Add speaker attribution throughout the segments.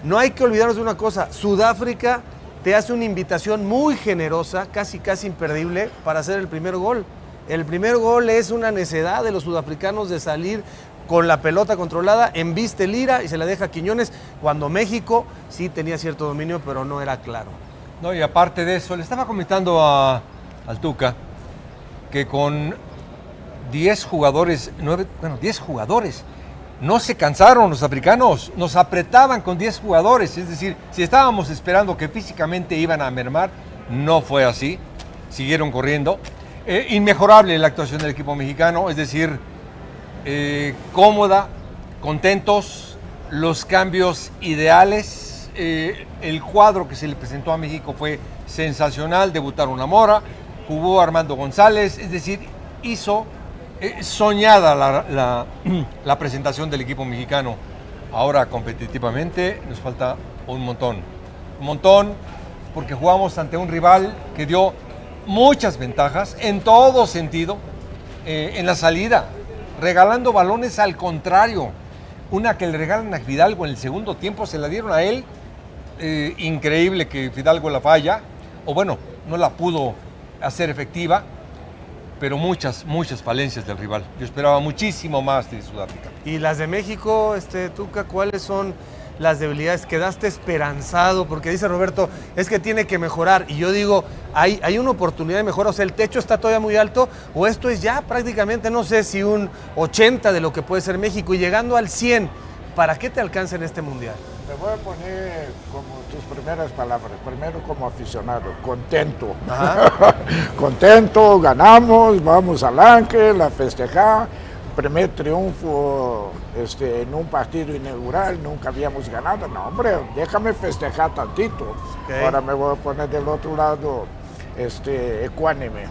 Speaker 1: no hay que olvidarnos de una cosa, Sudáfrica te hace una invitación muy generosa, casi imperdible, para hacer el primer gol. El primer gol es una necedad de los sudafricanos de salir con la pelota controlada, embiste Lira y se la deja a Quiñones, cuando México sí tenía cierto dominio, pero no era claro.
Speaker 2: No, y aparte de eso, le estaba comentando al Tuca que con 10 jugadores, 10 jugadores, no se cansaron los africanos, nos apretaban con 10 jugadores, es decir, si estábamos esperando que físicamente iban a mermar, no fue así, siguieron corriendo. Inmejorable la actuación del equipo mexicano, es decir, cómoda, contentos, los cambios ideales, el cuadro que se le presentó a México fue sensacional, debutaron a Mora, jugó Armando González, es decir, hizo soñada la presentación del equipo mexicano. Ahora competitivamente nos falta un montón, porque jugamos ante un rival que dio muchas ventajas en todo sentido, en la salida, regalando balones al contrario. Una que le regalan a Fidalgo en el segundo tiempo, se la dieron a él, increíble que Fidalgo la falla, o bueno, no la pudo hacer efectiva, pero muchas falencias del rival. Yo esperaba muchísimo más de Sudáfrica.
Speaker 1: Y las de México, Tuca, ¿cuáles son las debilidades? Quedaste esperanzado, porque dice Roberto, es que tiene que mejorar, y yo digo, hay una oportunidad de mejora, o sea, el techo está todavía muy alto, o esto es ya prácticamente, no sé si un 80 de lo que puede ser México, y llegando al 100, ¿para qué te alcanza en este Mundial?
Speaker 3: Te voy a poner como tus primeras palabras, primero como aficionado, contento. Contento, ganamos, vamos al Ángel a festejar. Primer triunfo en un partido inaugural, nunca habíamos ganado. No, hombre, déjame festejar tantito. Okay. Ahora me voy a poner del otro lado, ecuánime.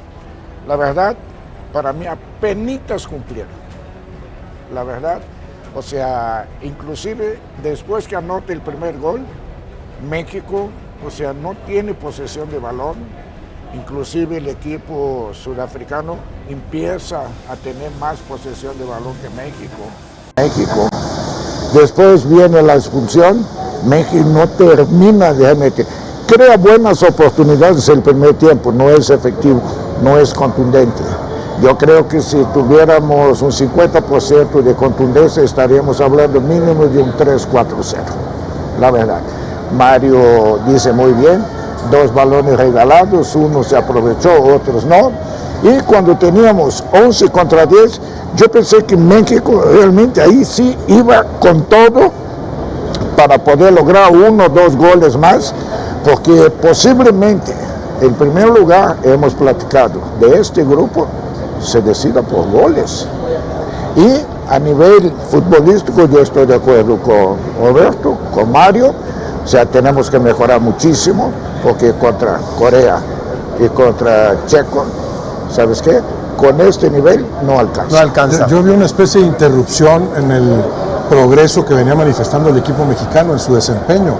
Speaker 3: La verdad, para mí apenitas cumplieron. La verdad, o sea, inclusive después que anote el primer gol, México, o sea, no tiene posesión de balón. Inclusive el equipo sudafricano empieza a tener más posesión de balón que México. Después viene la expulsión, México no termina de meter. Crea buenas oportunidades el primer tiempo, no es efectivo, no es contundente. Yo creo que si tuviéramos un 50% de contundencia estaríamos hablando mínimo de un 3-4-0, la verdad. Mario dice muy bien, 2 balones regalados, uno se aprovechó, otros no. Y cuando teníamos 11 contra 10, yo pensé que México realmente ahí sí iba con todo para poder lograr 1 o 2 goles más, porque posiblemente, en primer lugar, hemos platicado de este grupo, se decida por goles. Y a nivel futbolístico yo estoy de acuerdo con Roberto, con Mario, o sea, tenemos que mejorar muchísimo, porque contra Corea y contra Checo, ¿sabes qué? Con este nivel no alcanza.
Speaker 4: Yo vi una especie de interrupción en el progreso que venía manifestando el equipo mexicano en su desempeño.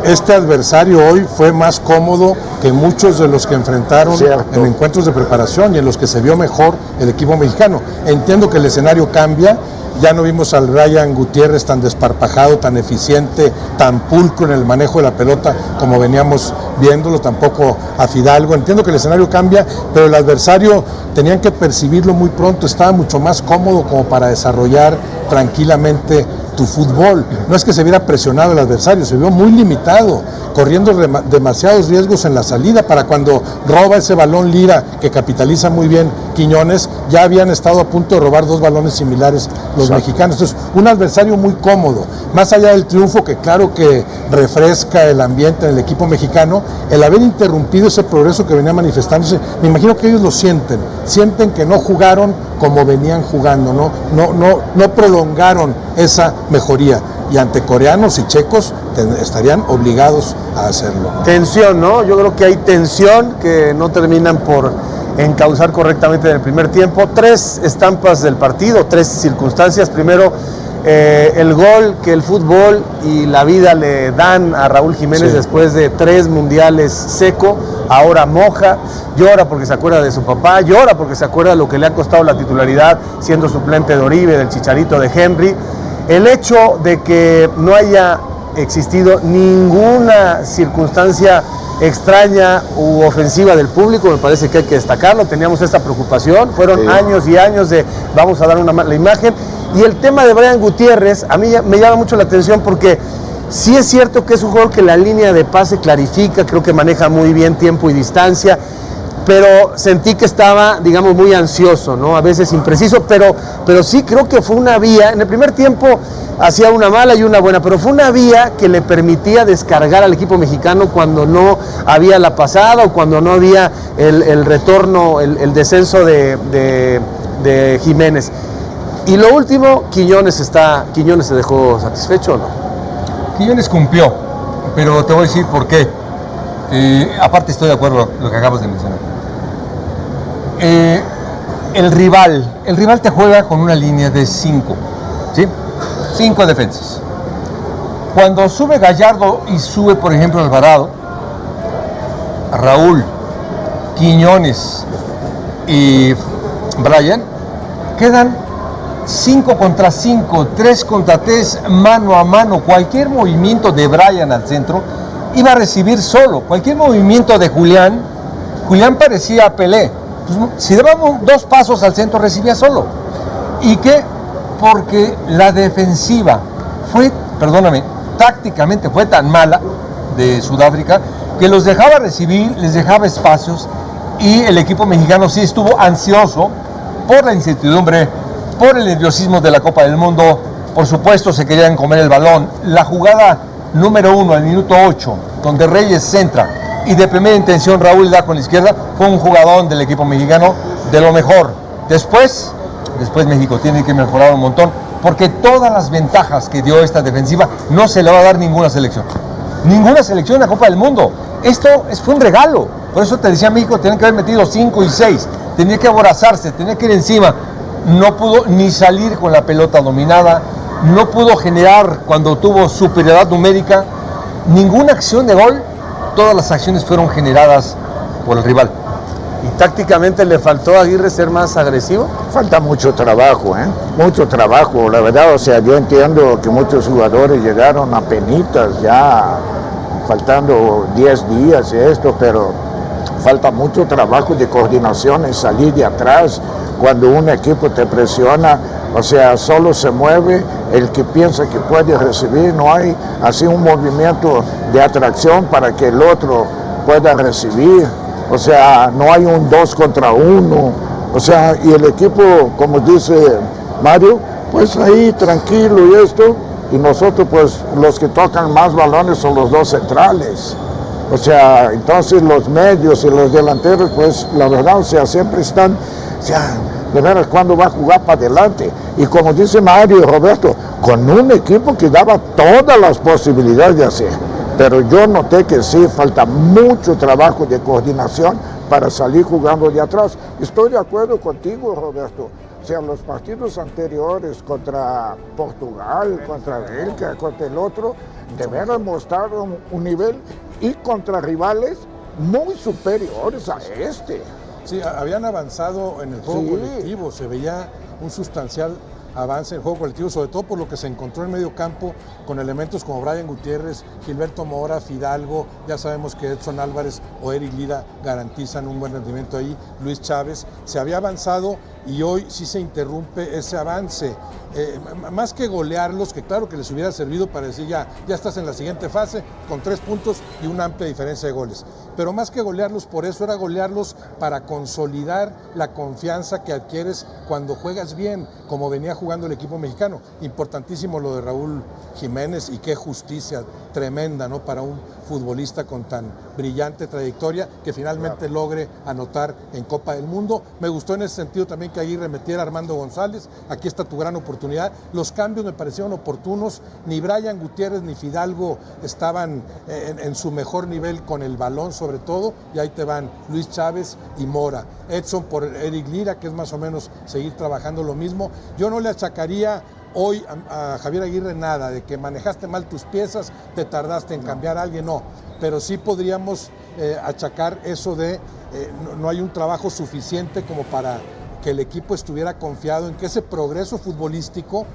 Speaker 4: Este adversario hoy fue más cómodo que muchos de los que enfrentaron en encuentros de preparación y en los que se vio mejor el equipo mexicano. Entiendo que el escenario cambia, ya no vimos al Ryan Gutiérrez tan desparpajado, tan eficiente, tan pulcro en el manejo de la pelota como veníamos viéndolo, tampoco a Fidalgo. Entiendo que el escenario cambia, pero el adversario tenían que percibirlo muy pronto, estaba mucho más cómodo como para desarrollar tranquilamente tu fútbol. No es que se viera presionado el adversario, se vio muy limitado, corriendo demasiados riesgos en la salida. Para cuando roba ese balón Lira, que capitaliza muy bien Quiñones, ya habían estado a punto de robar 2 balones similares los mexicanos. Entonces, un adversario muy cómodo, más allá del triunfo que claro que refresca el ambiente en el equipo mexicano, el haber interrumpido ese progreso que venía manifestándose, me imagino que ellos lo sienten que no jugaron como venían jugando, no prolongaron esa mejoría, y ante coreanos y checos estarían obligados a hacerlo.
Speaker 1: Tensión, ¿no? Yo creo que hay tensión que no terminan por encauzar correctamente en el primer tiempo. 3 estampas del partido, 3 circunstancias. Primero, el gol que el fútbol y la vida le dan a Raúl Jiménez después de 3 mundiales seco. Ahora moja, llora porque se acuerda de su papá, llora porque se acuerda de lo que le ha costado la titularidad siendo suplente de Oribe, del Chicharito, de Henry. El hecho de que no haya existido ninguna circunstancia extraña u ofensiva del público, me parece que hay que destacarlo, teníamos esta preocupación, fueron años y años de vamos a dar una mala imagen, y el tema de Brian Gutiérrez a mí me llama mucho la atención porque sí es cierto que es un jugador que la línea de pase clarifica, creo que maneja muy bien tiempo y distancia, pero sentí que estaba, digamos, muy ansioso, ¿no? A veces impreciso, pero sí creo que fue una vía, en el primer tiempo hacía una mala y una buena, pero fue una vía que le permitía descargar al equipo mexicano cuando no había la pasada o cuando no había el retorno, el descenso de Jiménez. Y lo último, Quiñones se dejó satisfecho, ¿no?
Speaker 2: Quiñones cumplió, pero te voy a decir por qué. Aparte estoy de acuerdo con lo que acabas de mencionar. El rival te juega con una línea de 5, ¿sí? 5 defensas. Cuando sube Gallardo y sube, por ejemplo, Alvarado, Raúl, Quiñones y Brian, quedan 5 contra 5, 3 contra 3, mano a mano. Cualquier movimiento de Brian al centro iba a recibir solo. Cualquier movimiento de Julián parecía Pelé. Pues, si dábamos 2 pasos al centro, recibía solo. ¿Y qué? Porque la defensiva tácticamente fue tan mala de Sudáfrica que los dejaba recibir, les dejaba espacios, y el equipo mexicano sí estuvo ansioso por la incertidumbre, por el nerviosismo de la Copa del Mundo. Por supuesto se querían comer el balón. La jugada número 1 al minuto 8, donde Reyes centra y de primera intención Raúl da con la izquierda, fue un jugador del equipo mexicano de lo mejor. Después México tiene que mejorar un montón, porque todas las ventajas que dio esta defensiva no se le va a dar ninguna selección en la Copa del Mundo. Fue un regalo. Por eso te decía, México tenía que haber metido 5 y 6, tenía que aborazarse, tenía que ir encima. No pudo ni salir con la pelota dominada, no pudo generar cuando tuvo superioridad numérica, ninguna acción de gol. Todas las acciones fueron generadas por el rival.
Speaker 1: ¿Y tácticamente le faltó a Aguirre ser más agresivo?
Speaker 3: Falta mucho trabajo, mucho trabajo, la verdad. O sea, yo entiendo que muchos jugadores llegaron a penitas ya, faltando 10 días y esto, pero falta mucho trabajo de coordinación en salir de atrás. Cuando un equipo te presiona, o sea, solo se mueve el que piensa que puede recibir, no hay así un movimiento de atracción para que el otro pueda recibir. O sea, no hay un 2 contra 1, o sea, y el equipo, como dice Mario, pues ahí tranquilo y esto, y nosotros pues los que tocan más balones son los 2 centrales. O sea, entonces los medios y los delanteros, pues la verdad, o sea, siempre están, o sea, de veras, ¿cuándo va a jugar para adelante? Y como dice Mario y Roberto, con un equipo que daba todas las posibilidades de hacer. Pero yo noté que sí, falta mucho trabajo de coordinación para salir jugando de atrás. Estoy de acuerdo contigo, Roberto. O sea, los partidos anteriores contra Portugal, contra Bélgica, contra el otro, de veras mostraron un nivel y contra rivales muy superiores a este.
Speaker 4: Sí, habían avanzado en el juego colectivo, se veía un sustancial avance en el juego colectivo, sobre todo por lo que se encontró en medio campo con elementos como Brian Gutiérrez, Gilberto Mora, Fidalgo. Ya sabemos que Edson Álvarez o Eric Lira garantizan un buen rendimiento ahí, Luis Chávez. Se había avanzado y hoy sí se interrumpe ese avance. Más que golearlos, que claro que les hubiera servido para decir ya estás en la siguiente fase con 3 puntos y una amplia diferencia de goles, pero más que golearlos por eso, era golearlos para consolidar la confianza que adquieres cuando juegas bien, como venía jugando el equipo mexicano. Importantísimo lo de Raúl Jiménez, y qué justicia tremenda, ¿no?, para un futbolista con tan brillante trayectoria que finalmente logre anotar en Copa del Mundo. Me gustó en ese sentido también que Aguirre metiera a Armando González. Aquí está tu gran oportunidad. Los cambios me parecieron oportunos. Ni Brian Gutiérrez ni Fidalgo estaban en su mejor nivel con el balón, sobre todo, y ahí te van Luis Chávez y Mora. Edson por Eric Lira, que es más o menos seguir trabajando lo mismo. Yo no le achacaría hoy a Javier Aguirre nada de que manejaste mal tus piezas, te tardaste en cambiar a alguien, no, pero sí podríamos achacar eso de no hay un trabajo suficiente como para que el equipo estuviera confiado en que ese progreso futbolístico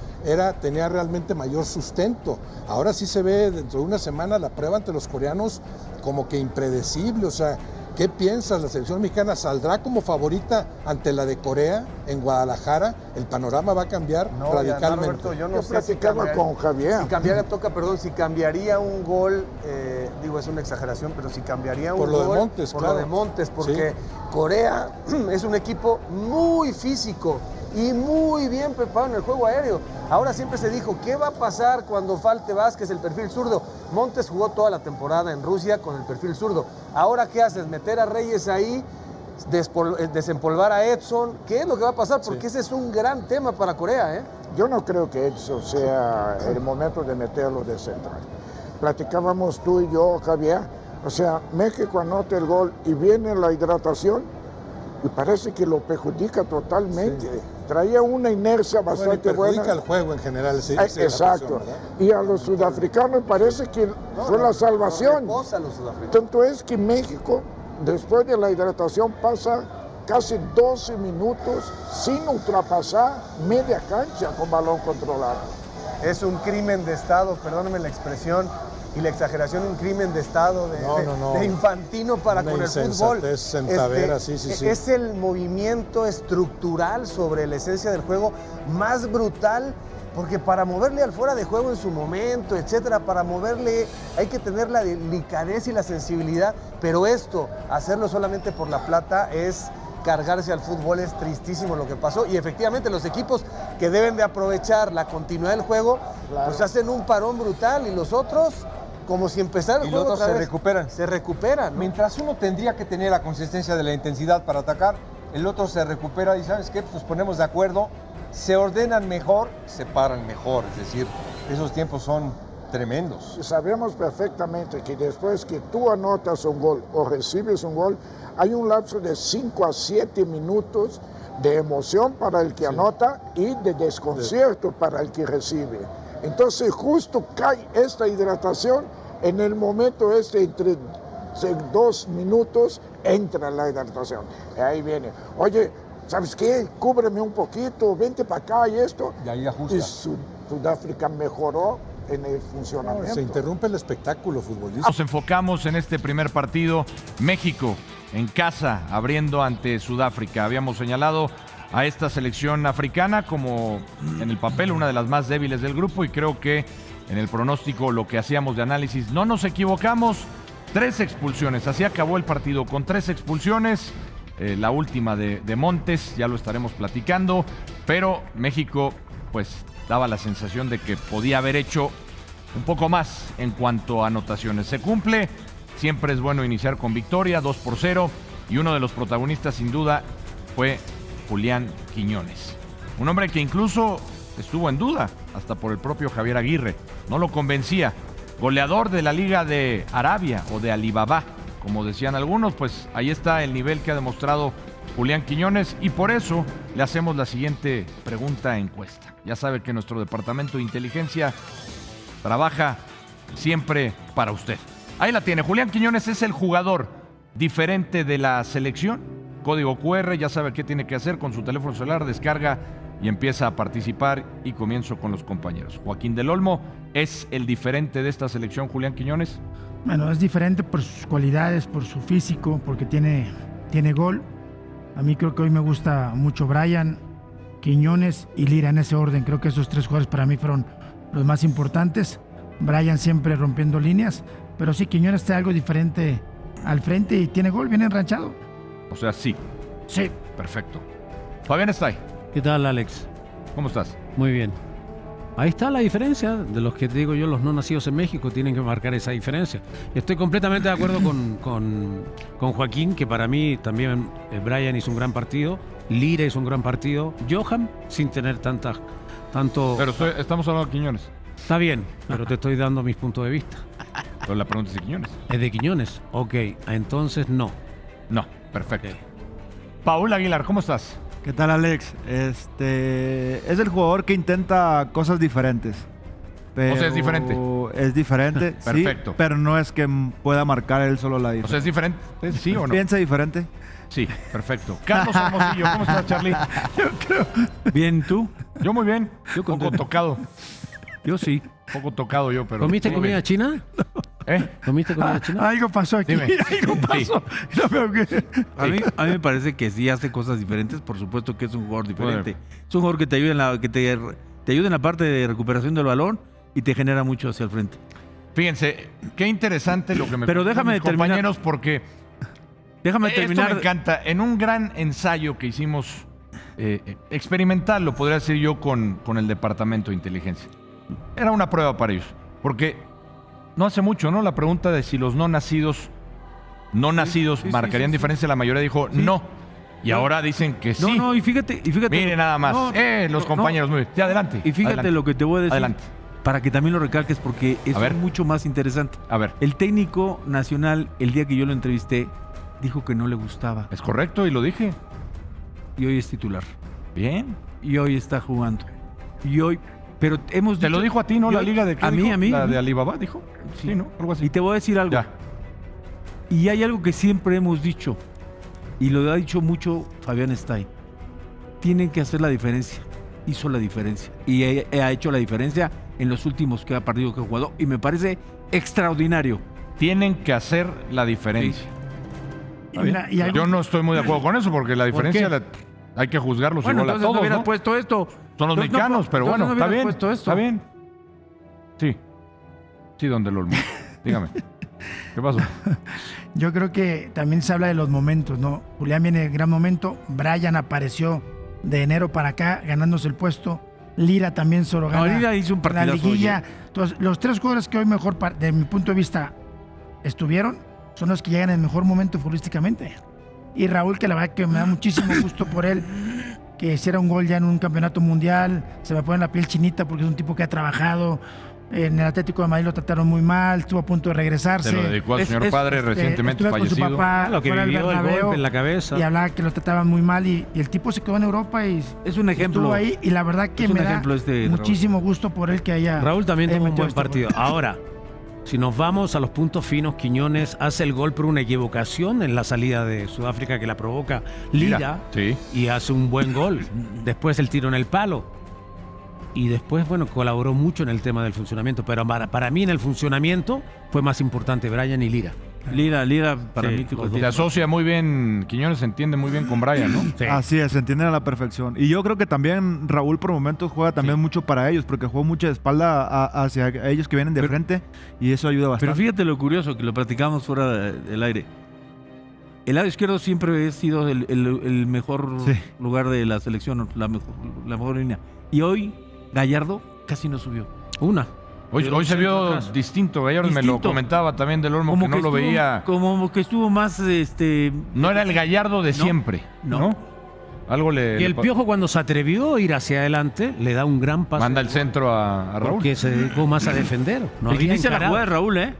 Speaker 4: tenía realmente mayor sustento. Ahora sí se ve dentro de una semana la prueba ante los coreanos como que impredecible. O sea, ¿qué piensas? ¿La selección mexicana saldrá como favorita ante la de Corea en Guadalajara? ¿El panorama va a cambiar radicalmente?
Speaker 1: Roberto, yo no sé
Speaker 3: platicaba con Javier.
Speaker 1: Si cambiaría un gol, digo, es una exageración, pero si cambiaría un
Speaker 4: por
Speaker 1: gol...
Speaker 4: Lo de Montes,
Speaker 1: por
Speaker 4: claro.
Speaker 1: lo de Montes, porque
Speaker 4: sí.
Speaker 1: Corea es un equipo muy físico y muy bien preparado en el juego aéreo. Ahora siempre se dijo, ¿qué va a pasar cuando falte Vázquez, el perfil zurdo? Montes jugó toda la temporada en Rusia con el perfil zurdo. Ahora, ¿qué haces? ¿Meter a Reyes ahí? ¿Desempolvar a Edson? ¿Qué es lo que va a pasar? Porque ese es un gran tema para Corea, ¿eh?
Speaker 3: Yo no creo que Edson sea el momento de meterlo de central. Platicábamos tú y yo, Javier, o sea, México anota el gol y viene la hidratación y parece que lo perjudica totalmente. Sí. Traía una inercia bastante buena.
Speaker 4: Perjudica el juego en general. Sí,
Speaker 3: exacto. Y a los sudafricanos parece que fue la salvación. Tanto es que México, después de la hidratación, pasa casi 12 minutos sin ultrapasar media cancha con balón controlado.
Speaker 1: Es un crimen de Estado, perdónenme la expresión y la exageración, un crimen de Estado, de Infantino para con el fútbol. Es el movimiento estructural sobre la esencia del juego más brutal, porque para moverle al fuera de juego en su momento, etcétera, para moverle hay que tener la delicadeza y la sensibilidad, pero hacerlo solamente por la plata es cargarse al fútbol. Es tristísimo lo que pasó y efectivamente los equipos que deben de aprovechar la continuidad del juego, pues hacen un parón brutal y los otros, como si empezara el juego otra vez, se recuperan.
Speaker 2: Mientras uno tendría que tener la consistencia de la intensidad para atacar, el otro se recupera y ¿sabes qué? Pues nos ponemos de acuerdo, se ordenan mejor, se paran mejor. Es decir, esos tiempos son tremendos.
Speaker 3: Sabemos perfectamente que después que tú anotas un gol o recibes un gol, hay un lapso de 5 a 7 minutos de emoción para el que anota y de desconcierto para el que recibe. Entonces justo cae esta hidratación en el momento entre 2 minutos entra la hidratación. Y ahí viene, oye, ¿sabes qué? Cúbreme un poquito, vente para acá y esto.
Speaker 2: Y ahí ajusta.
Speaker 3: Y Sudáfrica mejoró en el funcionamiento.
Speaker 4: Se interrumpe el espectáculo futbolístico.
Speaker 5: Nos enfocamos en este primer partido. México en casa, abriendo ante Sudáfrica. Habíamos señalado a esta selección africana como en el papel una de las más débiles del grupo y creo que en el pronóstico, lo que hacíamos de análisis, no nos equivocamos. 3 expulsiones, así acabó el partido con 3 expulsiones. La última de Montes, ya lo estaremos platicando, pero México pues daba la sensación de que podía haber hecho un poco más en cuanto a anotaciones. Se cumple, siempre es bueno iniciar con victoria, 2-0, y uno de los protagonistas sin duda fue Julián Quiñones. Un hombre que incluso estuvo en duda, hasta por el propio Javier Aguirre, no lo convencía. Goleador de la Liga de Arabia o de Alibaba, como decían algunos, pues ahí está el nivel que ha demostrado Julián Quiñones y por eso le hacemos la siguiente pregunta encuesta. Ya sabe que nuestro departamento de inteligencia trabaja siempre para usted. Ahí la tiene, Julián Quiñones es el jugador diferente de la selección. Código QR, ya sabe qué tiene que hacer con su teléfono celular, descarga y empieza a participar y comienzo con los compañeros. Joaquín del Olmo, ¿es el diferente de esta selección Julián Quiñones?
Speaker 6: Bueno, es diferente por sus cualidades, por su físico, porque tiene gol. A mí creo que hoy me gusta mucho Brian, Quiñones y Lira en ese orden. Creo que esos 3 jugadores para mí fueron los más importantes. Brian siempre rompiendo líneas, pero sí, Quiñones está algo diferente al frente y tiene gol, bien enranchado.
Speaker 5: O sea, sí.
Speaker 6: Sí.
Speaker 5: Perfecto. Fabián Estay.
Speaker 7: ¿Qué tal, Alex?
Speaker 5: ¿Cómo estás?
Speaker 7: Muy bien. Ahí está la diferencia de los que te digo yo, los no nacidos en México tienen que marcar esa diferencia. Estoy completamente de acuerdo con Joaquín, que para mí también Brian hizo un gran partido, Lira hizo un gran partido, Johan sin tener tanto...
Speaker 5: Pero estamos hablando de Quiñones.
Speaker 7: Está bien, pero te estoy dando mis puntos de vista.
Speaker 5: Pero la pregunta es de Quiñones.
Speaker 7: ¿Es de Quiñones? Ok, entonces no.
Speaker 5: No, perfecto. Okay. Paul Aguilar, ¿cómo estás?
Speaker 8: ¿Qué tal, Alex? Es el jugador que intenta cosas diferentes. Pero
Speaker 5: o sea, es diferente.
Speaker 8: es diferente,
Speaker 5: Perfecto.
Speaker 8: sí, pero no es que pueda marcar él solo la
Speaker 5: O
Speaker 8: diferencia.
Speaker 5: sea, ¿es diferente? ¿Sí o no?
Speaker 8: ¿Piensa diferente?
Speaker 5: Sí, perfecto. Carlos Hermosillo, ¿cómo estás, Charlie?
Speaker 7: Bien, ¿tú?
Speaker 5: Yo muy bien.
Speaker 7: Yo
Speaker 5: Poco
Speaker 7: contento.
Speaker 5: tocado.
Speaker 7: Yo sí.
Speaker 5: Poco tocado yo, pero...
Speaker 7: ¿Comiste
Speaker 5: muy
Speaker 7: comida
Speaker 5: bien.
Speaker 7: china?
Speaker 5: ¿Eh?
Speaker 7: ¿Comiste comida china?
Speaker 6: Algo pasó aquí.
Speaker 5: Dime.
Speaker 6: Algo pasó. No veo que...
Speaker 9: A mí me parece que sí hace cosas diferentes, por supuesto que es un jugador diferente. Es un jugador que te ayuda te ayuda en la parte de recuperación del balón y te genera mucho hacia el frente.
Speaker 5: Fíjense, qué interesante lo que me
Speaker 9: Pero
Speaker 5: preguntan
Speaker 9: déjame
Speaker 5: mis
Speaker 9: terminar.
Speaker 5: compañeros, porque
Speaker 9: Déjame
Speaker 5: esto
Speaker 9: terminar.
Speaker 5: me encanta. En un gran ensayo que hicimos experimental, lo podría decir yo, con el Departamento de Inteligencia. Era una prueba para ellos, porque no hace mucho, ¿no? La pregunta de si los no nacidos marcarían diferencia, la mayoría dijo no. Y ahora dicen que sí.
Speaker 9: No, y fíjate.
Speaker 5: Mire nada más.
Speaker 9: No,
Speaker 5: Los
Speaker 9: no,
Speaker 5: compañeros, muy bien. Ya, adelante.
Speaker 9: Y fíjate
Speaker 5: adelante.
Speaker 9: lo que te voy a decir.
Speaker 5: Adelante.
Speaker 9: Para que también lo recalques, porque es
Speaker 5: A ver.
Speaker 9: mucho más interesante.
Speaker 5: A ver,
Speaker 9: El técnico nacional, el día que yo lo entrevisté, dijo que no le gustaba.
Speaker 5: es correcto y lo dije.
Speaker 9: Y hoy es titular.
Speaker 5: Bien.
Speaker 9: Y hoy está jugando. Y hoy. Pero hemos
Speaker 5: Te lo dijo a ti, ¿no?
Speaker 9: yo-
Speaker 5: La liga de qué
Speaker 9: a mí,
Speaker 5: dijo?
Speaker 9: a mí.
Speaker 5: La de Alibaba, dijo. Sí, ¿no? Algo así.
Speaker 9: Y te voy a decir algo.
Speaker 5: Ya.
Speaker 9: Y hay algo que siempre hemos dicho, y lo ha dicho mucho Fabián Stay. Tienen que hacer la diferencia. Hizo la diferencia. Y ha hecho la diferencia en los últimos partidos que ha jugado. Y me parece extraordinario.
Speaker 5: Tienen que hacer la diferencia.
Speaker 6: Y mira, y algo-
Speaker 5: Yo no estoy muy de acuerdo con eso, porque la diferencia
Speaker 9: qué?
Speaker 5: hay que juzgarlos
Speaker 9: Bueno,
Speaker 5: igual a
Speaker 9: entonces no
Speaker 5: todos,
Speaker 9: hubieras
Speaker 5: ¿no?
Speaker 9: puesto esto.
Speaker 5: Son los
Speaker 9: Entonces no
Speaker 5: mexicanos,
Speaker 9: pu-
Speaker 5: pero
Speaker 9: entonces
Speaker 5: bueno,
Speaker 9: no
Speaker 5: está
Speaker 9: hubieras
Speaker 5: bien.
Speaker 9: puesto esto.
Speaker 5: Está bien. Sí. Sí, don Del Olmo. Dígame. ¿Qué pasó?
Speaker 6: Yo creo que también se habla de los momentos, ¿no? Julián viene en gran momento, Brian apareció de enero para acá ganándose el puesto, Lira también solo gana
Speaker 9: No, Lira hizo un
Speaker 6: la
Speaker 9: partidazo
Speaker 6: liguilla.
Speaker 9: hoy,
Speaker 6: Entonces, los tres jugadores que hoy mejor, de mi punto de vista, estuvieron, son los que llegan en el mejor momento futbolísticamente. Y Raúl, que la verdad que me da muchísimo gusto por él, que hiciera un gol ya en un campeonato mundial, se me pone la piel chinita porque es un tipo que ha trabajado. En el Atlético de Madrid lo trataron muy mal, estuvo a punto de regresarse.
Speaker 5: Se lo dedicó al señor padre recientemente
Speaker 6: estuve con su
Speaker 5: fallecido.
Speaker 6: papá
Speaker 7: Lo que
Speaker 6: fuera del
Speaker 7: vivió el
Speaker 6: Bernabéu
Speaker 7: golpe en la cabeza.
Speaker 6: y hablaba que lo trataban muy mal y el tipo se quedó en Europa y
Speaker 9: Es un ejemplo.
Speaker 6: estuvo ahí y la verdad que
Speaker 9: Es un
Speaker 6: me da
Speaker 9: ejemplo Raúl.
Speaker 6: muchísimo gusto por él que haya
Speaker 7: Raúl también
Speaker 6: haya
Speaker 7: tuvo un
Speaker 6: metido
Speaker 7: buen
Speaker 6: este
Speaker 7: partido.
Speaker 6: gol.
Speaker 7: Ahora, si nos vamos a los puntos finos, Quiñones hace el gol por una equivocación en la salida de Sudáfrica que la provoca Lira
Speaker 5: Sí.
Speaker 7: y hace un buen gol. Después el tiro en el palo. Y después, bueno, colaboró mucho en el tema del funcionamiento. Pero para mí en el funcionamiento fue más importante Brian y Lira.
Speaker 9: Lira para
Speaker 7: Sí,
Speaker 9: mí que
Speaker 7: los
Speaker 5: Se asocia muy bien, Quiñones se entiende muy bien con Brian, ¿no?
Speaker 7: Sí.
Speaker 8: Así es, se entienden a la perfección. Y yo creo que también Raúl por momentos juega también mucho para ellos, porque juega mucha espalda hacia ellos que vienen de frente y eso ayuda bastante.
Speaker 9: Pero fíjate lo curioso que lo platicamos fuera del aire. El lado izquierdo siempre ha sido el mejor
Speaker 8: Sí.
Speaker 9: lugar de la selección, la mejor línea. Y hoy Gallardo casi no subió.
Speaker 7: Una.
Speaker 5: Hoy
Speaker 7: Pero
Speaker 5: se
Speaker 7: un
Speaker 5: vio
Speaker 7: centro atrás.
Speaker 5: distinto, Gallardo me lo
Speaker 9: Distinto.
Speaker 5: comentaba también Del Olmo, que no lo
Speaker 9: estuvo,
Speaker 5: veía.
Speaker 9: como que estuvo más
Speaker 5: No era el Gallardo de siempre,
Speaker 9: no.
Speaker 5: ¿no? Algo le...
Speaker 7: Y el
Speaker 5: le-
Speaker 7: Piojo cuando se atrevió a ir hacia adelante, le da un gran paso.
Speaker 5: Manda el centro a Raúl.
Speaker 7: Porque se dedicó más a defender. No
Speaker 9: el que
Speaker 7: había
Speaker 9: inicia la
Speaker 7: encarado.
Speaker 9: jugada es Raúl, ¿eh?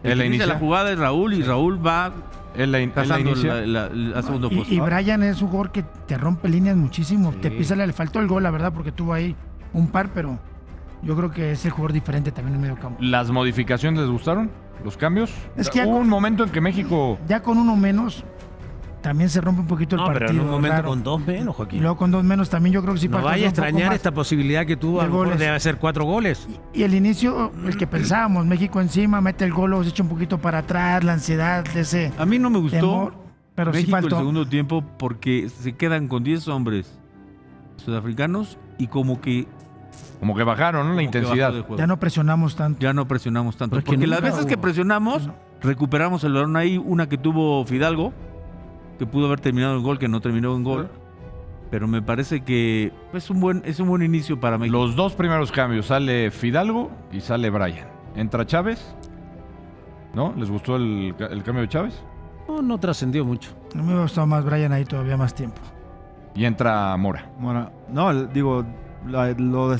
Speaker 5: Él
Speaker 9: El
Speaker 5: la
Speaker 9: que inicia
Speaker 5: inicia.
Speaker 9: la jugada es Raúl y Raúl va
Speaker 5: Él la
Speaker 9: cazando
Speaker 5: inicia.
Speaker 9: la segundo puesto.
Speaker 6: Y Brian es un jugador que te rompe líneas muchísimo, te pisa, le faltó el gol la verdad porque tuvo ahí un par, pero yo creo que es el jugador diferente también en medio campo.
Speaker 5: ¿Las modificaciones les gustaron? ¿Los cambios?
Speaker 6: Es que ya
Speaker 5: Hubo
Speaker 6: con-
Speaker 5: un momento en que México...
Speaker 6: Ya con uno menos también se rompe un poquito el
Speaker 7: No,
Speaker 6: partido.
Speaker 7: pero en un momento
Speaker 6: claro.
Speaker 7: con dos menos,
Speaker 6: Y
Speaker 7: Joaquín.
Speaker 6: luego con dos menos también yo creo que sí
Speaker 7: No
Speaker 6: faltó
Speaker 7: vaya a
Speaker 6: un poco
Speaker 7: extrañar
Speaker 6: más.
Speaker 7: esta posibilidad que tuvo, a
Speaker 6: de
Speaker 7: lo mejor
Speaker 6: goles.
Speaker 7: de hacer 4 goles.
Speaker 6: Y el inicio, el que pensábamos, México encima, mete el gol, luego se echa un poquito para atrás, la ansiedad de ese
Speaker 9: A mí no me gustó
Speaker 6: temor, pero sí
Speaker 9: México el
Speaker 6: faltó.
Speaker 9: segundo tiempo porque se quedan con 10 hombres sudafricanos y como que
Speaker 5: Como que bajaron, ¿no? La
Speaker 9: como que
Speaker 5: intensidad.
Speaker 9: bajó de juego.
Speaker 6: Ya no presionamos tanto.
Speaker 9: Ya no presionamos tanto.
Speaker 7: Pero es que
Speaker 9: Porque las
Speaker 7: nunca
Speaker 9: veces que
Speaker 7: hubo.
Speaker 9: presionamos, recuperamos el balón ahí. Una que tuvo Fidalgo, que pudo haber terminado en gol, que no terminó en gol. Pero me parece que es un buen inicio para México.
Speaker 5: Los dos primeros cambios, sale Fidalgo y sale Brian. Entra Chávez, ¿no? ¿Les gustó el cambio de Chávez?
Speaker 7: No trascendió mucho.
Speaker 6: A mí me gustó más Brian ahí todavía más tiempo.
Speaker 5: Y entra Mora.
Speaker 8: Bueno, no, digo, lo